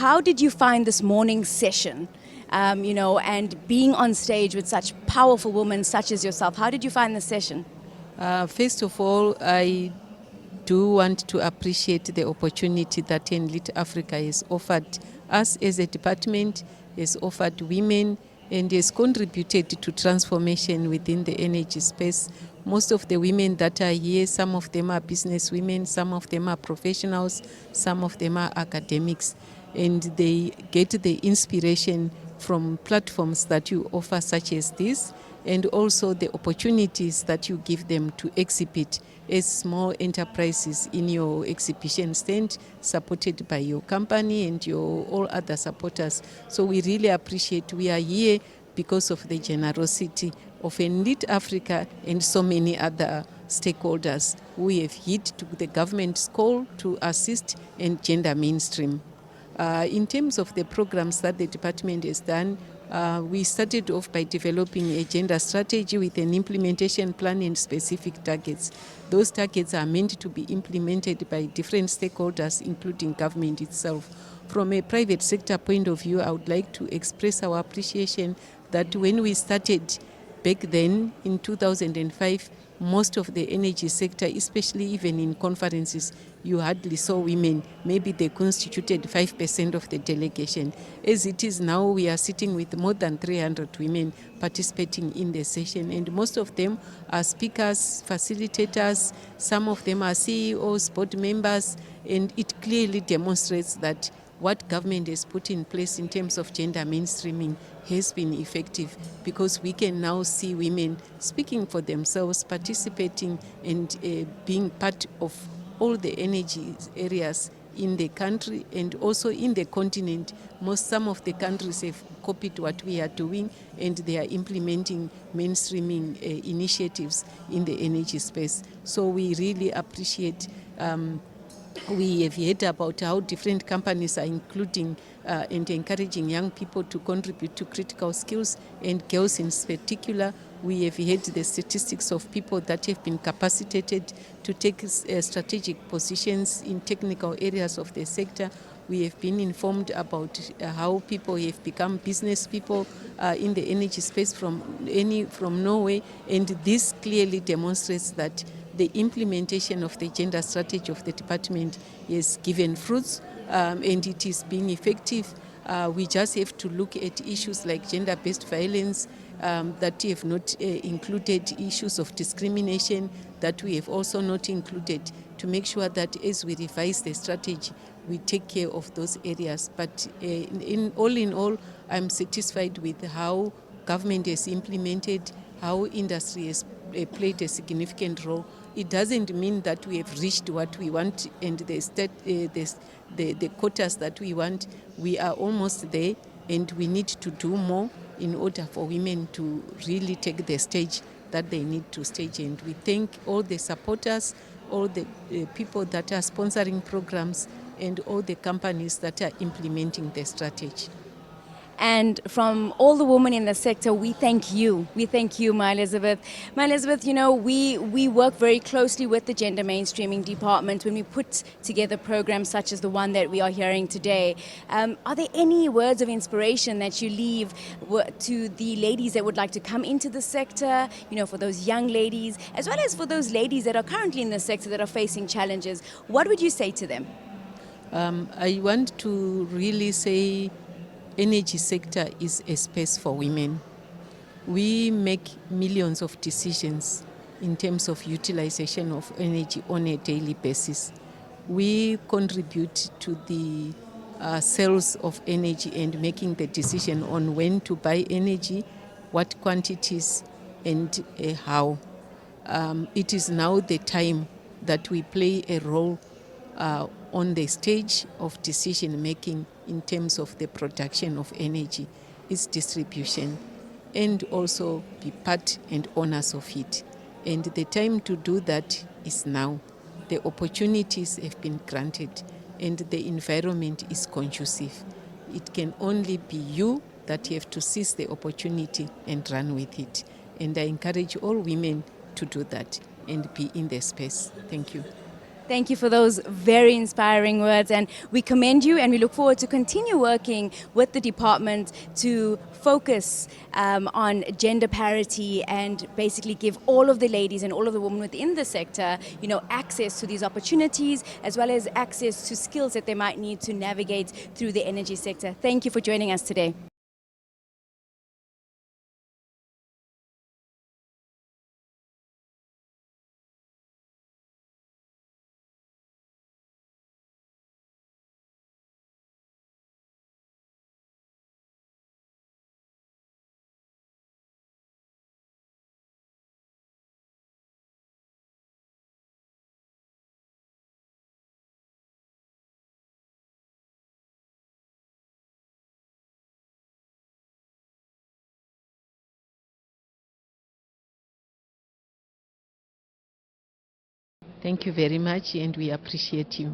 how did you find this morning session? And being on stage with such powerful women such as yourself, how did you find the session? First of all, I do want to appreciate the opportunity that Enlit Africa has offered us as a department, has offered women, and has contributed to transformation within the energy space. Most of the women that are here, some of them are business women, some of them are professionals, some of them are academics, and they get the inspiration from platforms that you offer such as this, and also the opportunities that you give them to exhibit as small enterprises in your exhibition stand, supported by your company and your all other supporters. So we really appreciate we are here because of the generosity of Enlit Africa and so many other stakeholders who have heed to the government's call to assist and gender mainstream. In terms of the programs that the department has done, we started off by developing a gender strategy with an implementation plan and specific targets. Those targets are meant to be implemented by different stakeholders, including government itself. From a private sector point of view, I would like to express our appreciation that when we started back then in 2005, most of the energy sector, especially even in conferences, you hardly saw women. Maybe they constituted 5% of the delegation. As it is now, we are sitting with more than 300 women participating in the session, and most of them are speakers, facilitators, some of them are CEOs, board members, and it clearly demonstrates that what government has put in place in terms of gender mainstreaming has been effective, because we can now see women speaking for themselves, participating and being part of all the energy areas in the country and also in the continent. Some of the countries have copied what we are doing, and they are implementing mainstreaming initiatives in the energy space. So we really appreciate. We have heard about how different companies are including and encouraging young people to contribute to critical skills, and girls in particular. We have heard the statistics of people that have been capacitated to take strategic positions in technical areas of the sector. We have been informed about how people have become business people in the energy space from Norway, and this clearly demonstrates that the implementation of the gender strategy of the department has given fruits, and it is being effective. We just have to look at issues like gender-based violence, that we have not included, issues of discrimination that we have also not included, to make sure that as we revise the strategy, we take care of those areas. But in all, I'm satisfied with how government has implemented, how industry has played a significant role. It doesn't mean that we have reached what we want and the quotas that we want. We are almost there, and we need to do more in order for women to really take the stage that they need to stage. And we thank all the supporters, all the people that are sponsoring programs, and all the companies that are implementing the strategy. And from all the women in the sector, we thank you. We thank you, my Elizabeth. My Elizabeth, we work very closely with the gender mainstreaming department when we put together programs such as the one that we are hearing today. Are there any words of inspiration that you leave to the ladies that would like to come into the sector, for those young ladies, as well as for those ladies that are currently in the sector that are facing challenges? What would you say to them? I want to really say energy sector is a space for women. We make millions of decisions in terms of utilization of energy on a daily basis. We contribute to the sales of energy and making the decision on when to buy energy, what quantities, and how. It is now the time that we play a role on the stage of decision making in terms of the production of energy, its distribution, and also be part and owners of it. And the time to do that is now. The opportunities have been granted, and the environment is conducive. It can only be you that have to seize the opportunity and run with it. And I encourage all women to do that and be in the space. Thank you. Thank you for those very inspiring words, and we commend you, and we look forward to continue working with the department to focus on gender parity and basically give all of the ladies and all of the women within the sector, access to these opportunities as well as access to skills that they might need to navigate through the energy sector. Thank you for joining us today. Thank you very much, and we appreciate you.